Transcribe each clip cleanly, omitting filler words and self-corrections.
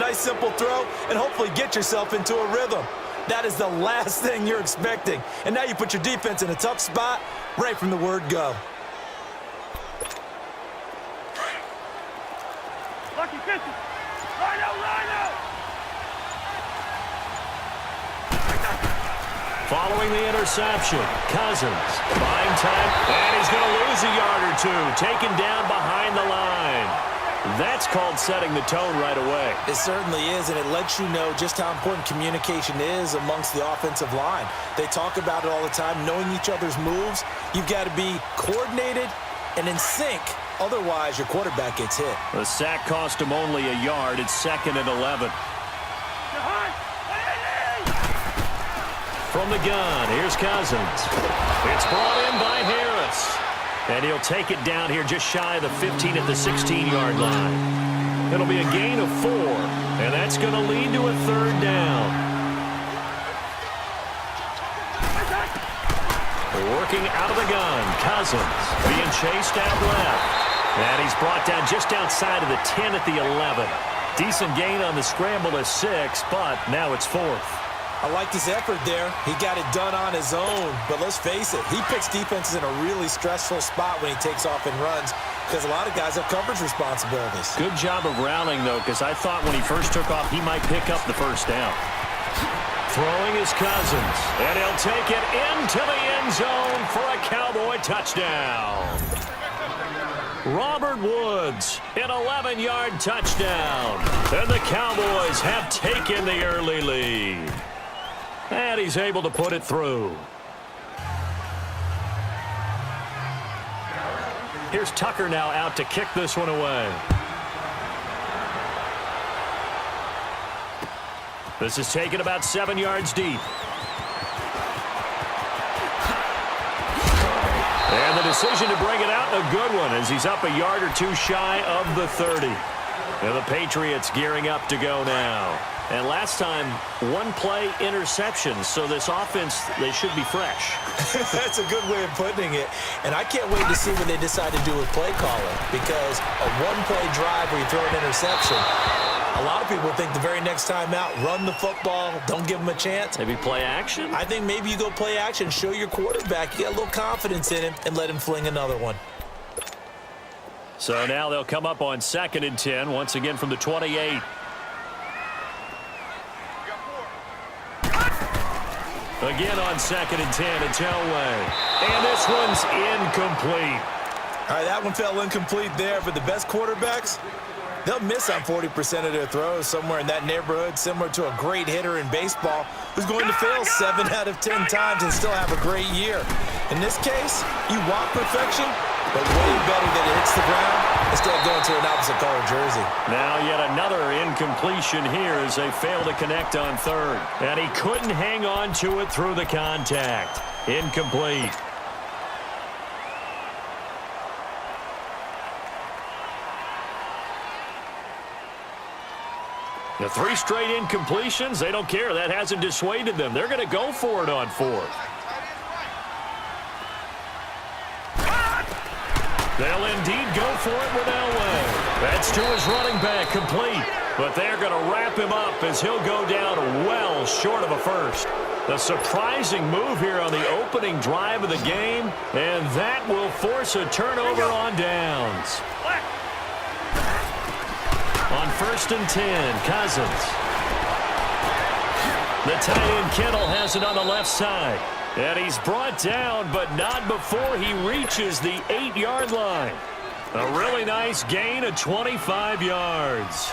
nice simple throw, and hopefully get yourself into a rhythm. That is the last thing you're expecting. And now you put your defense in a tough spot right from the word go. Lucky 50. Rhino! Following the interception, Cousins buying time, and he's going to lose a yard or two, taken down behind the line. That's called setting the tone right away. It certainly is, and it lets you know just how important communication is amongst the offensive line. They talk about it all the time, knowing each other's moves. You've got to be coordinated and in sync. Otherwise, your quarterback gets hit. The sack cost him only a yard. It's 2nd and 11. From the gun, here's Cousins. It's brought in by Harris. And he'll take it down here just shy of the 15 at the 16-yard line. It'll be a gain of 4, and that's going to lead to a 3rd down. Working out of the gun, Cousins being chased out left. And he's brought down just outside of the 10 at the 11. Decent gain on the scramble to 6, but now it's 4th. I liked his effort there. He got it done on his own. But let's face it, he picks defenses in a really stressful spot when he takes off and runs because a lot of guys have coverage responsibilities. Good job of rallying, though, because I thought when he first took off, he might pick up the 1st down. Throwing his Cousins, and he'll take it into the end zone for a Cowboy touchdown. Robert Woods, an 11-yard touchdown. And the Cowboys have taken the early lead. And he's able to put it through. Here's Tucker now out to kick this one away. This is taken about 7 yards deep. And the decision to bring it out, a good one, as he's up a yard or two shy of the 30. And the Patriots gearing up to go now. And last time, 1-play interception, so this offense, they should be fresh. That's a good way of putting it. And I can't wait to see what they decide to do with play calling, because a 1-play drive where you throw an interception, a lot of people think the very next time out, run the football, don't give them a chance. Maybe play action? I think maybe you go play action, show your quarterback, you got a little confidence in him, and let him fling another one. So now they'll come up on 2nd and 10, once again from the 28. Again on 2nd and 10, it's Elway. And this one's incomplete. All right, that one fell incomplete there, but the best quarterbacks, they'll miss on 40% of their throws, somewhere in that neighborhood, similar to a great hitter in baseball who's going to fail 7 out of 10 times and still have a great year. In this case, you want perfection, but way better that it hits the ground instead of going to an opposite color jersey. Now yet another incompletion here as they fail to connect on 3rd. And he couldn't hang on to it through the contact. Incomplete. The 3 straight incompletions, they don't care. That hasn't dissuaded them. They're going to go for it on 4th. They'll indeed go for it with Elway. That's to his running back, complete. But they're going to wrap him up as he'll go down well short of a 1st. A surprising move here on the opening drive of the game, and that will force a turnover on downs. On 1st and 10, Cousins. The tight end Kittle has it on the left side. And he's brought down, but not before he reaches the 8-yard line. A really nice gain of 25 yards.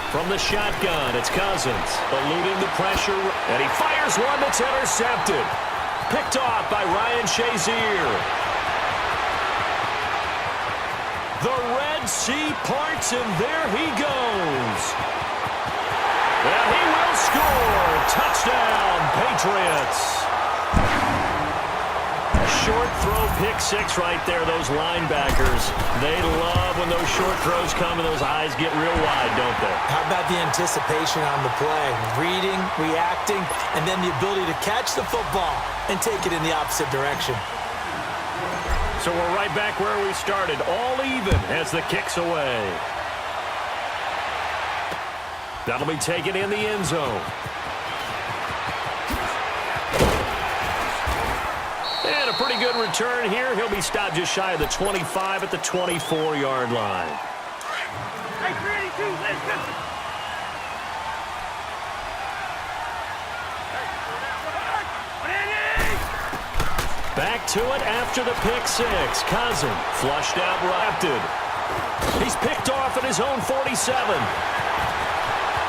From the shotgun, it's Cousins, eluding the pressure, and he fires one that's intercepted. Picked off by Ryan Shazier. The Red Sea parts, and there he goes. And he will score. Touchdown, Patriots. A short throw, pick 6 right there, those linebackers. They love when those short throws come and those eyes get real wide, don't they? How about the anticipation on the play? Reading, reacting, and then the ability to catch the football and take it in the opposite direction. So we're right back where we started, all even as the kick's away. That'll be taken in the end zone. And a pretty good return here. He'll be stopped just shy of the 25 at the 24-yard line. Hey, 32, listen. Back to it after the pick six. Cousin flushed out, wrapped. He's picked off at his own 47.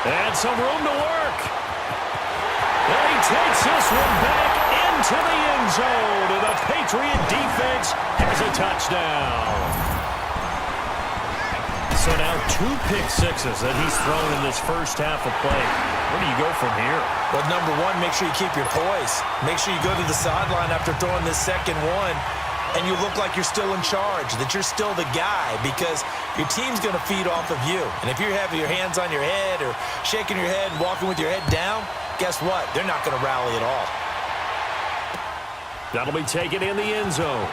And some room to work. And he takes this one back into the end zone. And the Patriot defense has a touchdown. So now 2 pick sixes that he's thrown in this first half of play. Where do you go from here? Well, number one, make sure you keep your poise. Make sure you go to the sideline after throwing this second one, and you look like you're still in charge, that you're still the guy, because your team's going to feed off of you. And if you're having your hands on your head or shaking your head and walking with your head down, guess what? They're not going to rally at all. That'll be taken in the end zone.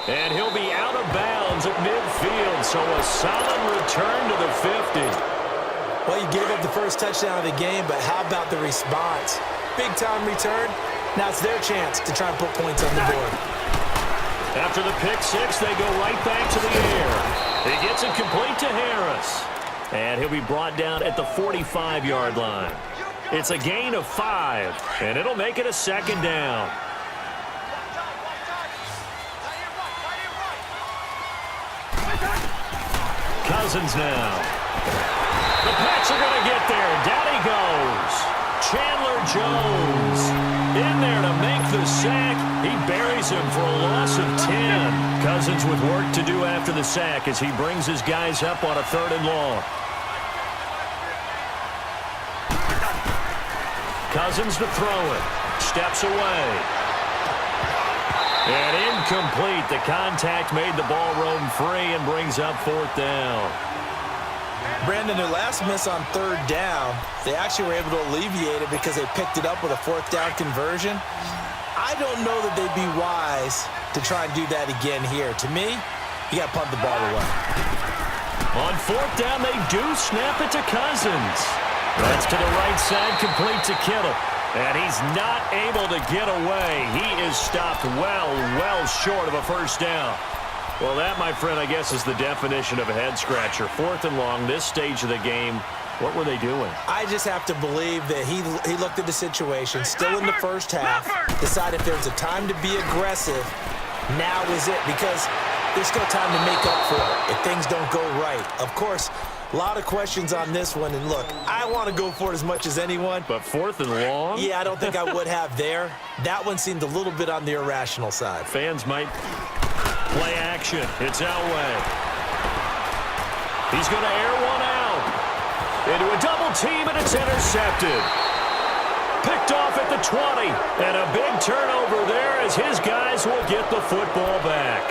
And he'll be out of bounds at midfield, so a solid return to the 50. Well, you gave up the first touchdown of the game, but how about the response? Big-time return. Now it's their chance to try and put points on the board. After the pick six, they go right back to the air. He gets it complete to Harris. And he'll be brought down at the 45-yard line. It's a gain of 5, and it'll make it a second down. Cousins now. The Pats are going to get there. Down he goes. Chandler Jones in there to make the sack. He buries him for a loss of 10. Cousins with work to do after the sack as he brings his guys up on a 3rd and long. Cousins to throw it. Steps away. And incomplete. The contact made the ball roam free and brings up 4th down. Brandon, their last miss on 3rd down, they actually were able to alleviate it because they picked it up with a 4th down conversion. I don't know that they'd be wise to try and do that again here. To me, you got to punt the ball away. On 4th down, they do snap it to Cousins. That's to the right side, complete to Kittle. And he's not able to get away. He is stopped well short of a first down. Well, that, my friend, I guess is the definition of a head-scratcher. 4th and long, this stage of the game. What were they doing? I just have to believe that he looked at the situation, still in the first half, decided if there's a time to be aggressive, now is it, because there's still time to make up for it if things don't go right. Of course, a lot of questions on this one, and look, I want to go for it as much as anyone. But 4th and long? Yeah, I don't think I would have there. That one seemed a little bit on the irrational side. Fans might play action. It's Elway. He's going to air one out. Into a double team, and it's intercepted. Picked off at the 20. And a big turnover there as his guys will get the football back.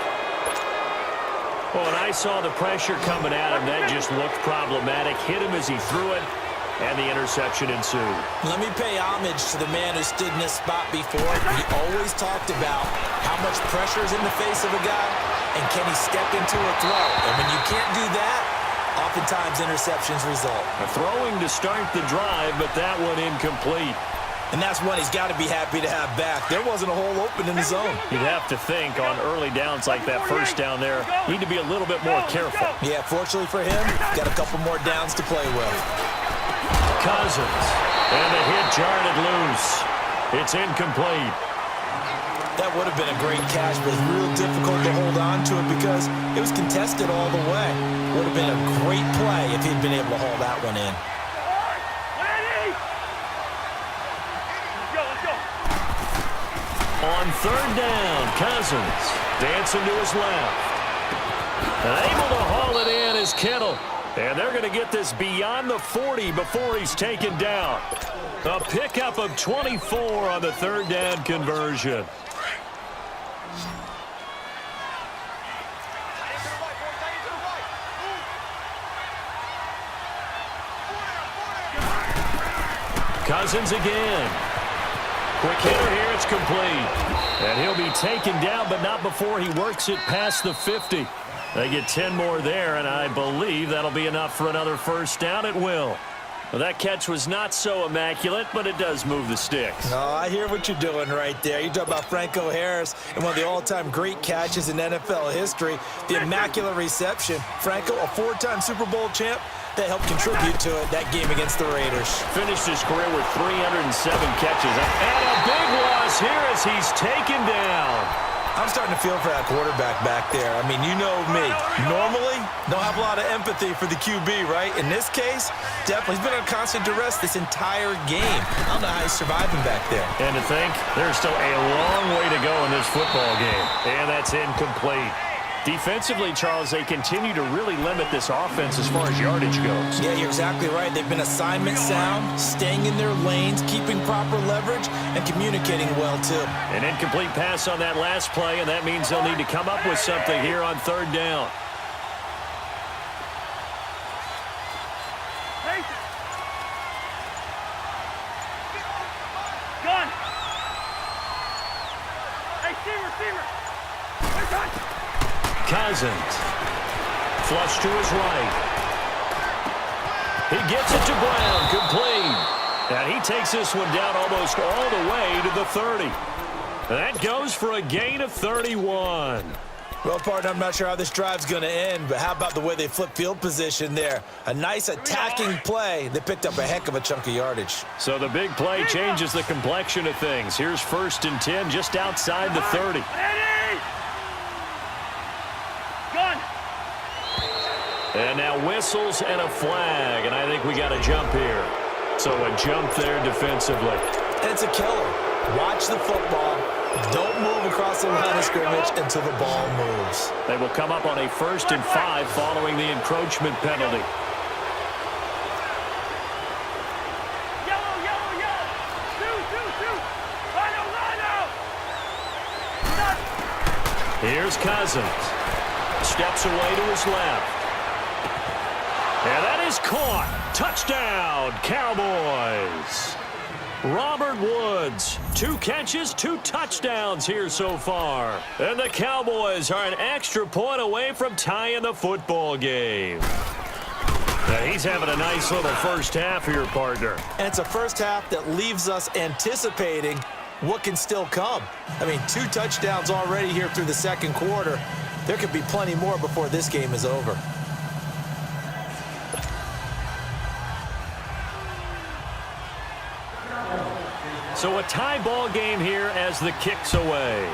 Oh, and I saw the pressure coming at him. That just looked problematic. Hit him as he threw it, and the interception ensued. Let me pay homage to the man who stood in this spot before. He always talked about how much pressure is in the face of a guy, and can he step into a throw. And when you can't do that, oftentimes interceptions result. A throwing to start the drive, but that one incomplete. And that's one he's got to be happy to have back. There wasn't a hole open in the zone. You'd have to think on early downs like that first down there, need to be a little bit more careful. Yeah, fortunately for him, got a couple more downs to play with. Cousins, and the hit jarred it loose. It's incomplete. That would have been a great catch, but it's real difficult to hold on to it because it was contested all the way. Would have been a great play if he'd been able to hold that one in. On 3rd down, Cousins dancing to his left. And able to haul it in is Kittle. And they're going to get this beyond the 40 before he's taken down. A pickup of 24 on the 3rd down conversion. Cousins again. Quick hitter here, it's complete. And he'll be taken down, but not before he works it past the 50. They get 10 more there, and I believe that'll be enough for another first down. It will. Well, that catch was not so immaculate, but it does move the sticks. Oh, I hear what you're doing right there. You're talking about Franco Harris and one of the all-time great catches in NFL history, the immaculate reception. Franco, a 4-time Super Bowl champ, that helped contribute to it, that game against the Raiders. Finished his career with 307 catches. And a big loss here as he's taken down. I'm starting to feel for that quarterback back there. I mean, you know me. Normally, don't have a lot of empathy for the QB, right? In this case, definitely. He's been on constant duress this entire game. I don't know how he's surviving back there. And to think, there's still a long way to go in this football game. And that's incomplete. Defensively, Charles, they continue to really limit this offense as far as yardage goes. Yeah, you're exactly right. They've been assignment sound, staying in their lanes, keeping proper leverage, and communicating well, too. An incomplete pass on that last play, and that means they'll need to come up with something here on third down. Gun. Hey, receiver. They're done. Cousins. Flush to his right. He gets it to Brown. Complete. And he takes this one down almost all the way to the 30. That goes for a gain of 31. Well, partner, I'm not sure how this drive's going to end, but how about the way they flip field position there? A nice attacking play. They picked up a heck of a chunk of yardage. So the big play changes the complexion of things. Here's 1st and 10 just outside the 30. Gun. And now whistles and a flag, and I think we got a jump here. So a jump there defensively. And it's a killer. Watch the football. Don't move across the line of scrimmage until the ball moves. They will come up on a 1st and 5 following the encroachment penalty. Yellow. Shoot. Rhino. Here's Cousins. Steps away to his left. And that is caught. Touchdown, Cowboys. Robert Woods, 2 catches, 2 touchdowns here so far. And the Cowboys are an extra point away from tying the football game. Now he's having a nice little first half here, partner. And it's a first half that leaves us anticipating what can still come. I mean, 2 touchdowns already here through the second quarter. There could be plenty more before this game is over. So a tie ball game here as the kick's away.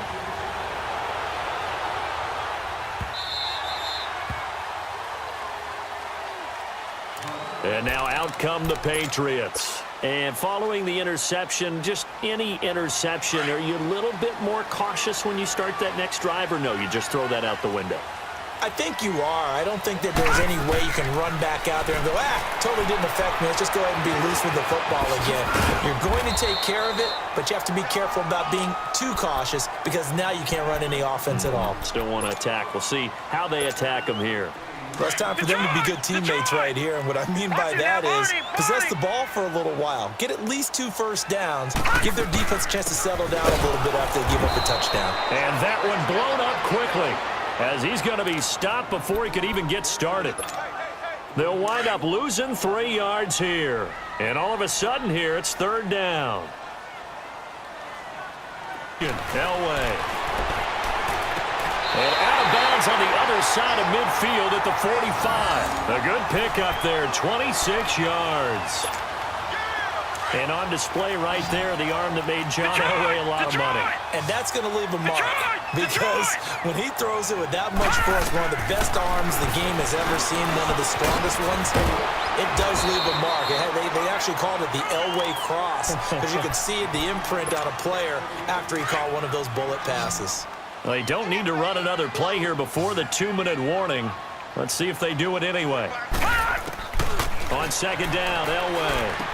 And now out come the Patriots. And following the interception, just any interception, are you a little bit more cautious when you start that next drive, or no, you just throw that out the window? I think you are. I don't think that there's any way you can run back out there and go, totally didn't affect me. Let's just go ahead and be loose with the football again. You're going to take care of it, but you have to be careful about being too cautious because now you can't run any offense at all. Still want to attack. We'll see how they attack them here. Well, it's time for them to be good teammates right here, and what I mean by that is possess the ball for a little while. Get at least 2 first downs. Give their defense a chance to settle down a little bit after they give up a touchdown. And that one blown up quickly as he's going to be stopped before he could even get started. They'll wind up losing 3 yards here. And all of a sudden here, it's 3rd down. Elway. And out of bounds on the other side of midfield at the 45. A good pickup there, 26 yards. And on display right there, the arm that made John Elway a lot of money. And that's going to leave a mark because when he throws it with that much force, one of the best arms the game has ever seen, one of the strongest ones, it does leave a mark. They actually called it the Elway cross because you could see the imprint on a player after he caught one of those bullet passes. Well, they don't need to run another play here before the 2-minute warning. Let's see if they do it anyway. On 2nd down, Elway.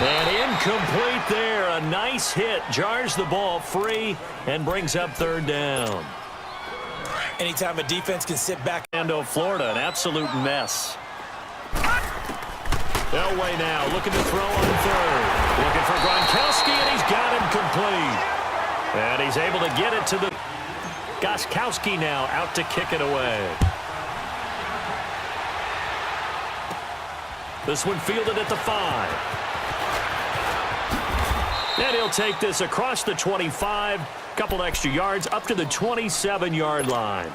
And incomplete there. A nice hit. Jars the ball free and brings up 3rd down. Anytime a defense can sit back. Florida, an absolute mess. Elway now looking to throw on third. Looking for Gronkowski, and he's got him complete. And he's able to get it to the Gronkowski now out to kick it away. This one fielded at the 5. And he'll take this across the 25. Couple extra yards up to the 27-yard line.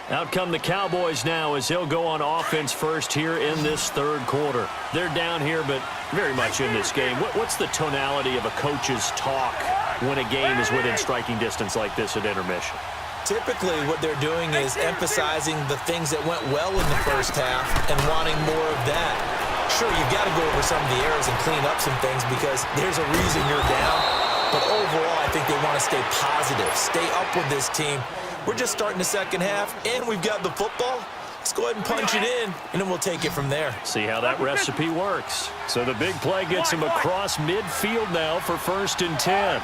Out come the Cowboys now as he'll go on offense first here in this third quarter. They're down here, but very much in this game. What's the tonality of a coach's talk when a game is within striking distance like this at intermission? Typically, what they're doing is emphasizing the things that went well in the first half and wanting more of that. Sure, you've got to go over some of the errors and clean up some things because there's a reason you're down. But overall, I think they want to stay positive, stay up with this team. We're just starting the second half, and we've got the football. Let's go ahead and punch it in, and then we'll take it from there. See how that recipe works. So the big play gets him across midfield now for 1st and 10.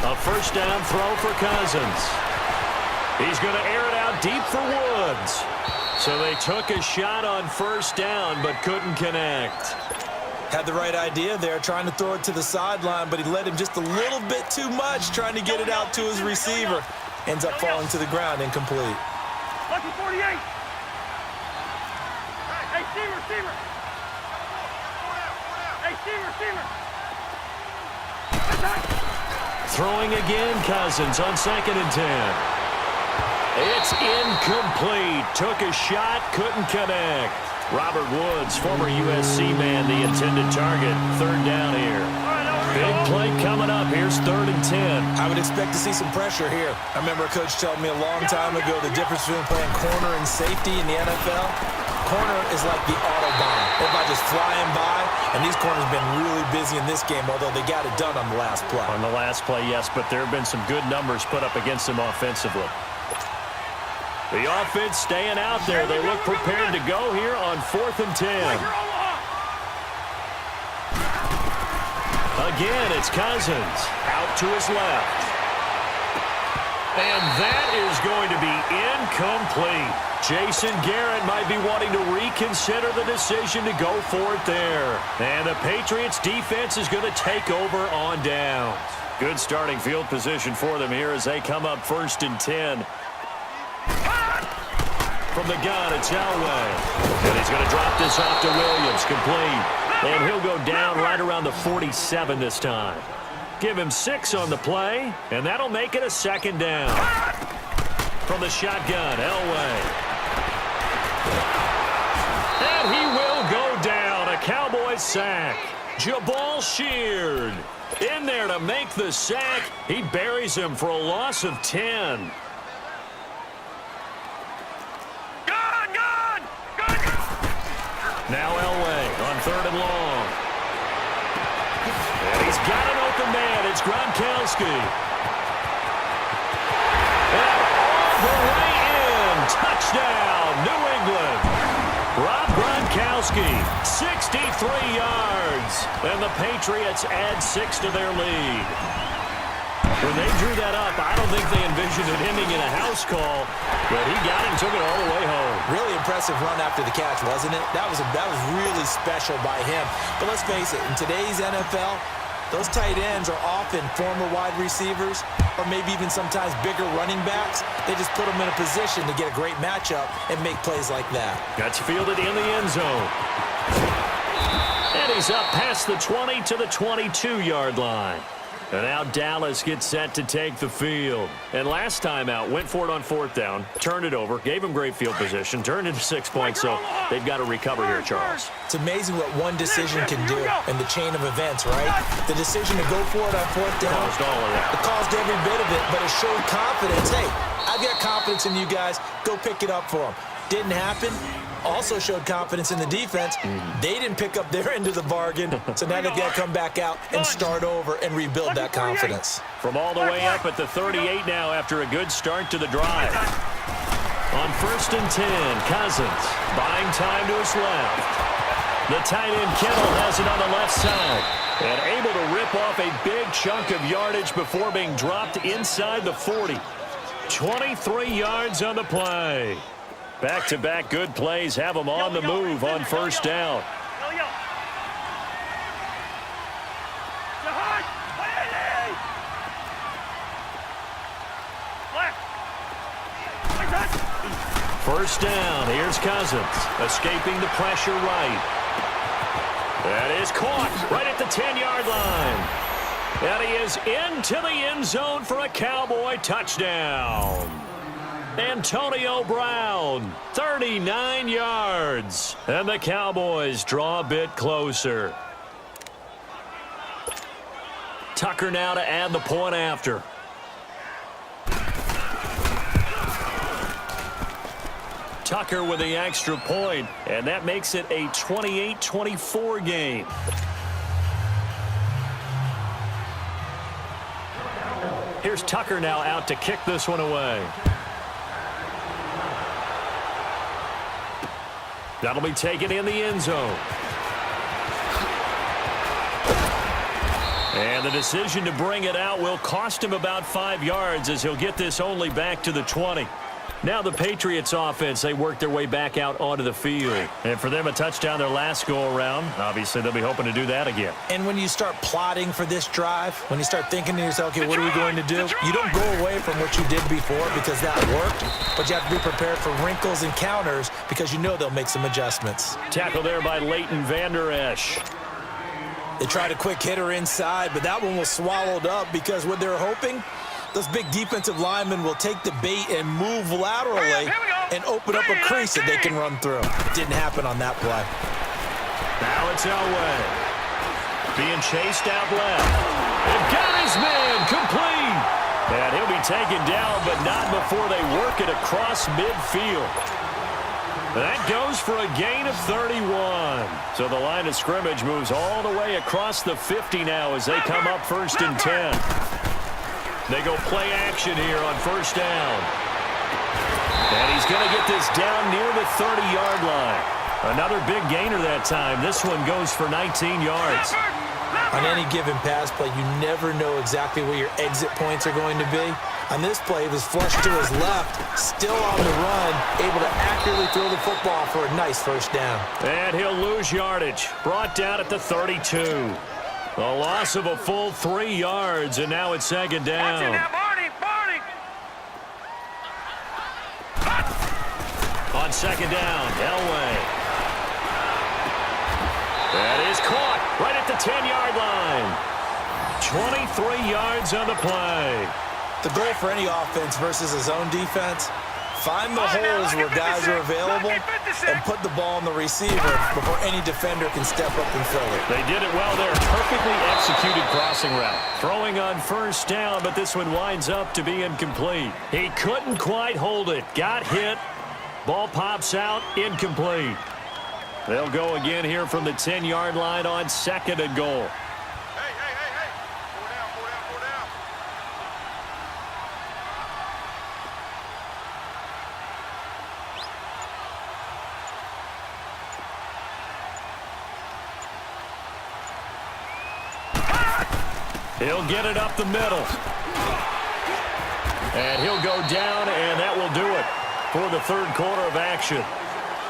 A first down throw for Cousins. He's going to air it out deep for Woods. So they took a shot on first down, but couldn't connect. Had the right idea there, trying to throw it to the sideline, but he let him just a little bit too much, trying to get it out to his receiver. Ends up falling to the ground, incomplete. Lucky 48. Hey, receiver. Hey, receiver. Throwing again, Cousins on 2nd and 10. It's incomplete. Took a shot, couldn't connect. Robert Woods, former USC man, the intended target. 3rd down here. Big play coming up. Here's 3rd and 10. I would expect to see some pressure here. I remember a coach telling me a long time ago the difference between playing corner and safety in the NFL. Corner is like the Autobahn. Everybody just flying by, and these corners have been really busy in this game, although they got it done on the last play. On the last play, yes, but there have been some good numbers put up against them offensively. The offense staying out there. They look prepared to go here on 4th and 10. Again, it's Cousins out to his left. And that is going to be incomplete. Jason Garrett might be wanting to reconsider the decision to go for it there. And the Patriots defense is going to take over on downs. Good starting field position for them here as they come up 1st and 10. From the gun, it's Elway. And he's going to drop this off to Williams, complete. And he'll go down right around the 47 this time. Give him 6 on the play, and that'll make it a 2nd down. From the shotgun, Elway. And he will go down. A Cowboys sack. Jabal Sheard in there to make the sack. He buries him for a loss of 10. Now Elway on 3rd and long. And he's got an open man. It's Gronkowski. And all the way in. Touchdown, New England. Rob Gronkowski, 63 yards. And the Patriots add 6 to their lead. When they drew that up, I don't think they envisioned it ending in a house call, but he got it and took it all the way home. Really impressive run after the catch, wasn't it? That was really special by him. But let's face it, in today's NFL, those tight ends are often former wide receivers or maybe even sometimes bigger running backs. They just put them in a position to get a great matchup and make plays like that. That's fielded in the end zone. And he's up past the 20 to the 22-yard line. And now Dallas gets set to take the field. And last time out, went for it on 4th down, turned it over, gave him great field position, turned it to 6 points, so they've got to recover here, Charles. It's amazing what one decision can do in the chain of events, right? The decision to go for it on 4th down. Caused all of that. It caused every bit of it, but it showed confidence. Hey, I've got confidence in you guys. Go pick it up for them. Didn't happen. Also showed confidence in the defense. They didn't pick up their end of the bargain, so now they've got to come back out and start over and rebuild that confidence. From all the way up at the 38 now after a good start to the drive. On 1st and 10, Cousins buying time to his left. The tight end Kittle has it on the left side and able to rip off a big chunk of yardage before being dropped inside the 40. 23 yards on the play. Back-to-back good plays have them on the move on first down. First down. Here's Cousins. Escaping the pressure right. That is caught right at the 10-yard line. And he is into the end zone for a Cowboy touchdown. Antonio Brown, 39 yards. And the Cowboys draw a bit closer. Tucker now to add the point after. Tucker with the extra point, and that makes it a 28-24 game. Here's Tucker now out to kick this one away. That'll be taken in the end zone. And the decision to bring it out will cost him about 5 yards as he'll get this only back to the 20. Now the Patriots offense, they work their way back out onto the field. And for them, a touchdown their last go-around. Obviously, they'll be hoping to do that again. And when you start plotting for this drive, when you start thinking to yourself, okay, what are we going to do? You don't go away from what you did before because that worked, but you have to be prepared for wrinkles and counters because you know they'll make some adjustments. Tackle there by Leighton Vander Esch. They tried a quick hitter inside, but that one was swallowed up because what they're hoping, those big defensive linemen will take the bait and move laterally and open up a crease that they can run through. Didn't happen on that play. Now it's Elway. Being chased out left. They've got his man complete. And he'll be taken down, but not before they work it across midfield. That goes for a gain of 31. So the line of scrimmage moves all the way across the 50 now as they come up 1st and 10. They go play action here on first down. And he's going to get this down near the 30-yard line. Another big gainer that time. This one goes for 19 yards. On any given pass play, you never know exactly where your exit points are going to be. On this play, he was flushed to his left, still on the run, able to accurately throw the football for a nice first down. And he'll lose yardage. Brought down at the 32. A loss of a full 3 yards, and now it's 2nd down. On 2nd down, Elway. That is caught right at the 10-yard line. 23 yards on the play. The goal for any offense versus a zone defense, find the holes where guys are available and put the ball on the receiver before any defender can step up and fill it. They did it well there. Perfectly executed crossing route. Throwing on first down, but this one winds up to be incomplete. He couldn't quite hold it. Got hit. Ball pops out. Incomplete. They'll go again here from the 10-yard line on 2nd and goal. He'll get it up the middle. And he'll go down, and that will do it for the 3rd quarter of action.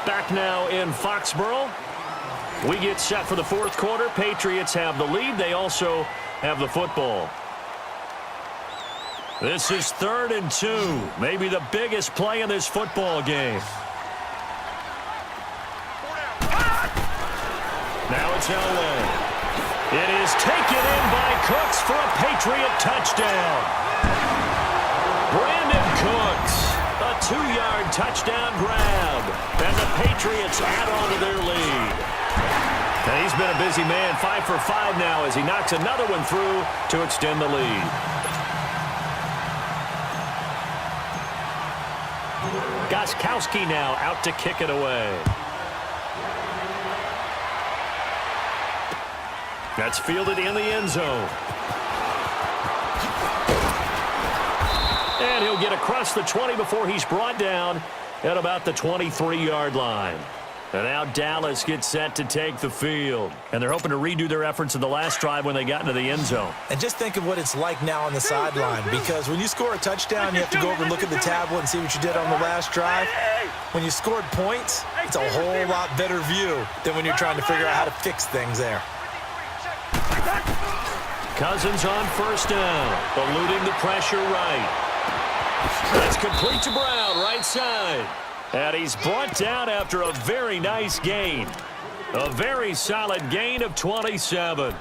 Back now in Foxborough. We get set for the 4th quarter. Patriots have the lead. They also have the football. This is 3rd and 2. Maybe the biggest play in this football game. Now it's Elway. It is taken in by Cooks for a Patriot touchdown. Brandon Cooks, a 2-yard touchdown grab. And the Patriots add on to their lead. And he's been a busy man, 5 for 5 now as he knocks another one through to extend the lead. Gostkowski now out to kick it away. That's fielded in the end zone. And he'll get across the 20 before he's brought down at about the 23-yard line. And now Dallas gets set to take the field. And they're hoping to redo their efforts in the last drive when they got into the end zone. And just think of what it's like now on the sideline, because when you score a touchdown, you have to go over and look at the tablet and see what you did on the last drive. When you scored points, it's a whole lot better view than when you're trying to figure out how to fix things there. Cousins on first down, eluding the pressure right. That's complete to Brown, right side. And he's brought down after a very nice gain. A very solid gain of 27.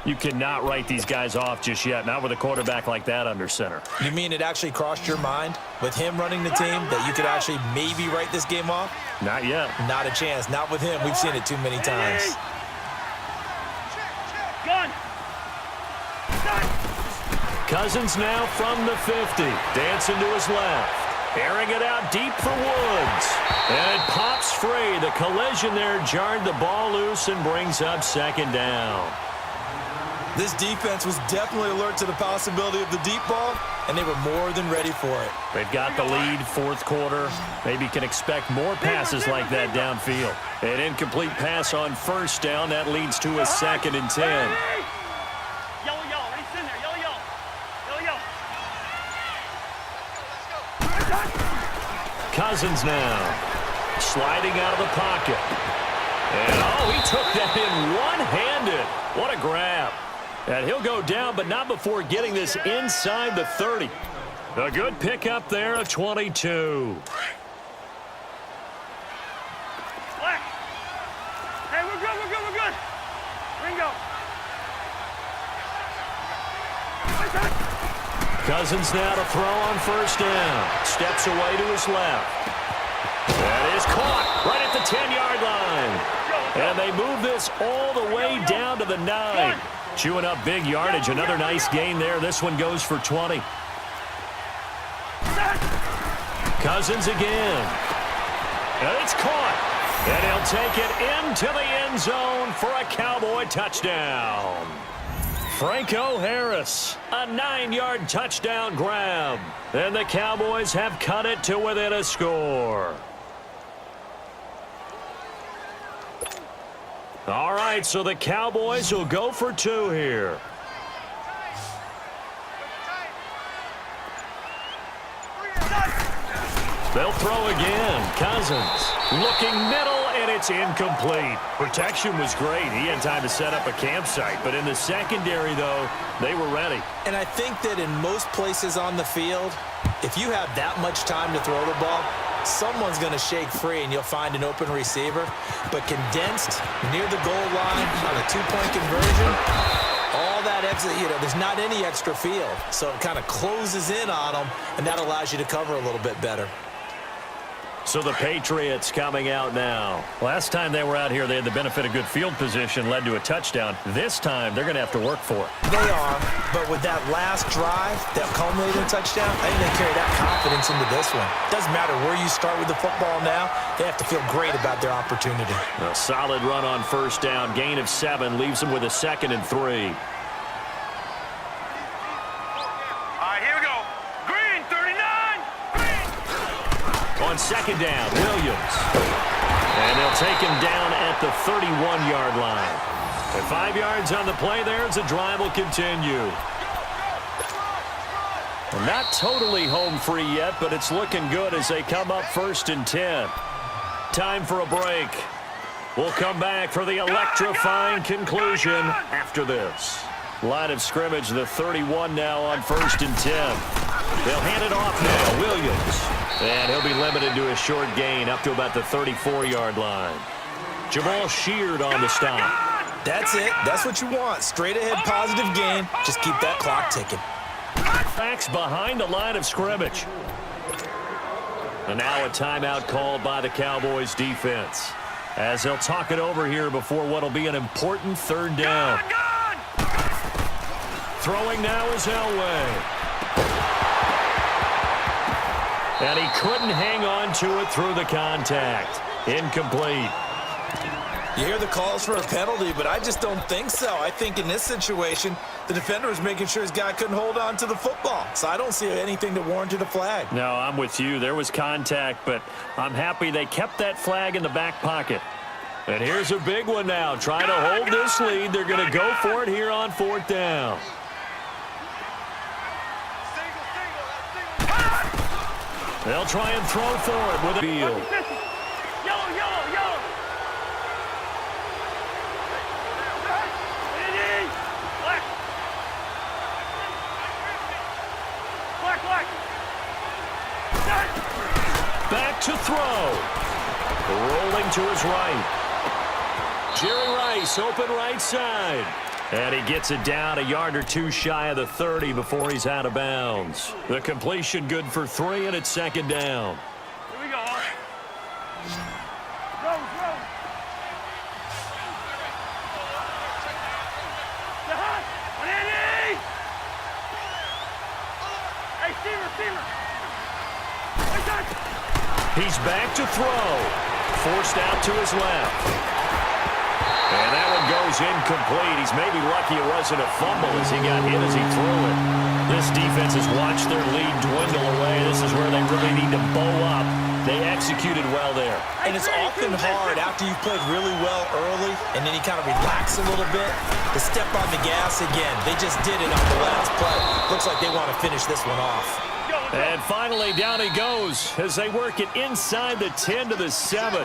You cannot write these guys off just yet, not with a quarterback like that under center. You mean it actually crossed your mind with him running the team that you could actually maybe write this game off? Not yet. Not a chance. Not with him. We've seen it too many times. Gun. Cousins now from the 50. Dancing to his left. Airing it out deep for Woods. And it pops free. The collision there jarred the ball loose and brings up second down. This defense was definitely alert to the possibility of the deep ball, and they were more than ready for it. They've got the lead, fourth quarter. Maybe can expect more passes like that downfield. An incomplete pass on first down. That leads to a 2nd and 10. Yellow, yellow. Ready, in there. Yellow, yellow. Yellow, yellow. Cousins now sliding out of the pocket. And, oh, he took that in one-handed. What a grab. And he'll go down, but not before getting this inside the 30. A good pickup there of 22. Black. Hey, we're good, we're good, we're good. Ringo. Cousins now to throw on first down. Steps away to his left. That is caught right at the 10-yard line. And they move this all the way down to the 9. Chewing up big yardage. Another nice gain there. This one goes for 20. Cousins again. And it's caught. And he'll take it into the end zone for a Cowboy touchdown. Franco Harris, a 9-yard touchdown grab. And the Cowboys have cut it to within a score. All right, so the Cowboys will go for 2 here. They'll throw again. Cousins looking middle, and it's incomplete. Protection was great. He had time to set up a campsite, but in the secondary, though, they were ready. And I think that in most places on the field, if you have that much time to throw the ball, someone's going to shake free and you'll find an open receiver. But condensed near the goal line on a 2-point conversion, all that exit, there's not any extra field. So it kind of closes in on them, and that allows you to cover a little bit better. So the Patriots coming out now. Last time they were out here, they had the benefit of good field position, led to a touchdown. This time, they're going to have to work for it. They are, but with that last drive that culminated in a touchdown, I think they carry that confidence into this one. Doesn't matter where you start with the football now, they have to feel great about their opportunity. A solid run on first down, gain of 7, leaves them with a 2nd and 3. On second down, Williams. And they'll take him down at the 31-yard line. And 5 yards on the play there as the drive will continue. Well, not totally home free yet, but it's looking good as they come up 1st and 10. Time for a break. We'll come back for the electrifying conclusion after this. Line of scrimmage, the 31 now on 1st and 10. They'll hand it off now, Williams. And he'll be limited to a short gain up to about the 34-yard line. Jamal Sheard on the stop. That's it. That's what you want. Straight ahead positive gain. Just keep that clock ticking. Backs behind the line of scrimmage. And now a timeout called by the Cowboys defense, as they'll talk it over here before what will be an important 3rd down. Throwing now is Elway. And he couldn't hang on to it through the contact. Incomplete. You hear the calls for a penalty, but I just don't think so. I think in this situation, the defender was making sure his guy couldn't hold on to the football. So I don't see anything that warranted a flag. No, I'm with you. There was contact, but I'm happy they kept that flag in the back pocket. And here's a big one now. Trying to hold this lead. They're going to go for it here on 4th down. They'll try and throw for it with a field. Yellow. Black. Back to throw. Rolling to his right. Jerry Rice, open right side. And he gets it down a yard or two shy of the 30 before he's out of bounds. The completion good for 3, and it's 2nd down. Here we go. Rose. Hey, Steamer. He's back to throw. Forced out to his left. And that one goes incomplete. He's maybe lucky it wasn't a fumble as he got hit as he threw it. This defense has watched their lead dwindle away. This is where they really need to bow up. They executed well there. And it's often hard after you've played really well early and then you kind of relax a little bit to step on the gas again. They just did it on the last play. Looks like they want to finish this one off. And finally, down he goes as they work it inside the 10 to the 7.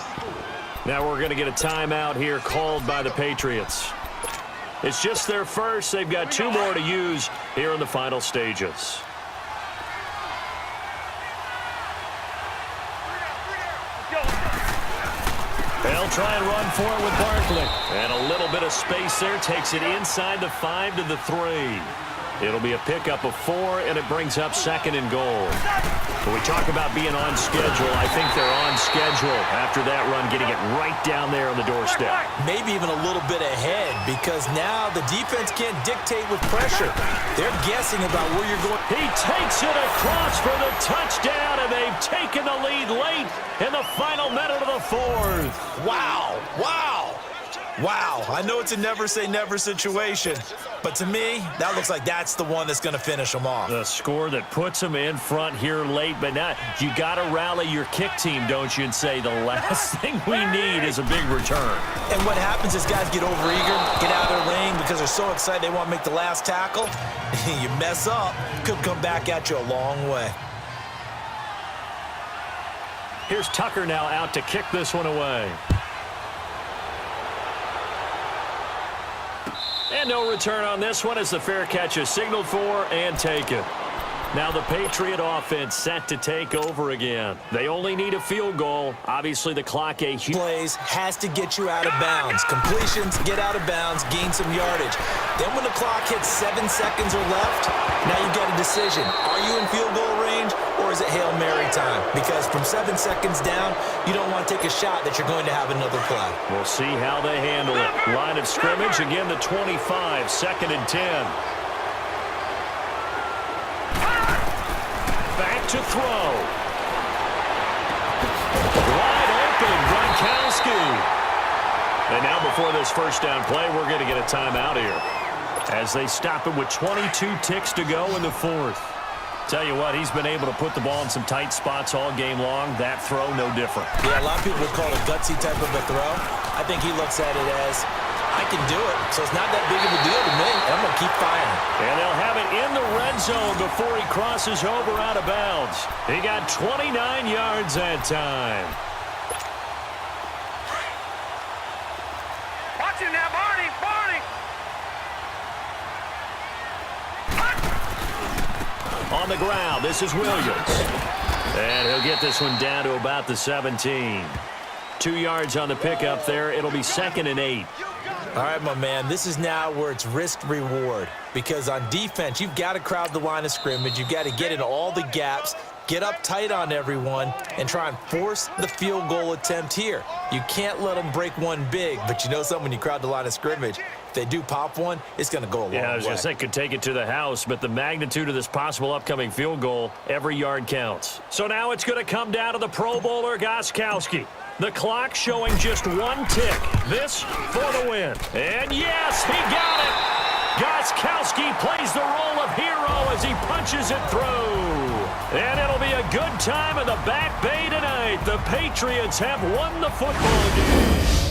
Now we're going to get a timeout here called by the Patriots. It's just their first. They've got 2 more to use here in the final stages. They'll try and run for it with Barkley. And a little bit of space there. Takes it inside the 5 to the 3. It'll be a pickup of 4, and it brings up 2nd and goal. When we talk about being on schedule, I think they're on schedule after that run, getting it right down there on the doorstep. Maybe even a little bit ahead because now the defense can't dictate with pressure. They're guessing about where you're going. He takes it across for the touchdown, and they've taken the lead late in the final minute of the 4th. Wow. I know it's a never-say-never situation, but to me, that looks like that's the one that's going to finish them off. The score that puts them in front here late, but now you got to rally your kick team, don't you, and say the last thing we need is a big return. And what happens is guys get overeager, get out of their lane because they're so excited they want to make the last tackle. You mess up, could come back at you a long way. Here's Tucker now out to kick this one away. And no return on this one as the fair catch is signaled for and taken. Now the Patriot offense set to take over again. They only need a field goal. Obviously the clock plays has to get you out of bounds. Completions, get out of bounds, gain some yardage. Then when the clock hits 7 seconds or left, now you've got a decision. Are you in field goal range or is it Hail Mary time? Because from 7 seconds down, you don't want to take a shot that you're going to have another play. We'll see how they handle it. Line of scrimmage, again the 25, 2nd and 10. Back to throw. Wide open, Gronkowski. And now before this first down play, we're going to get a timeout here as they stop it with 22 ticks to go in the 4th. Tell you what, he's been able to put the ball in some tight spots all game long. That throw, no different. Yeah, a lot of people would call it a gutsy type of a throw. I think he looks at it as, I can do it, so it's not that big of a deal to me, and I'm going to keep firing. And they'll have it in the red zone before he crosses over out of bounds. He got 29 yards that time. Watch him now, Barney. On the ground, this is Williams. And he'll get this one down to about the 17. 2 yards on the pickup there. It'll be 2nd and 8. All right, my man, this is now where it's risk-reward. Because on defense, you've got to crowd the line of scrimmage. You've got to get in all the gaps. get up tight on everyone, and try and force the field goal attempt here. You can't let them break one big, but you know something, when you crowd the line of scrimmage, if they do pop one, it's going to go a long way. Yeah, I was going to say could take it to the house, but the magnitude of this possible upcoming field goal, every yard counts. So now it's going to come down to the Pro Bowler, Gostkowski. The clock showing just one tick. This for the win. And yes, he got it. Gostkowski plays the role of hero as he punches it through. And it'll be a good time in the Back Bay tonight. The Patriots have won the football game.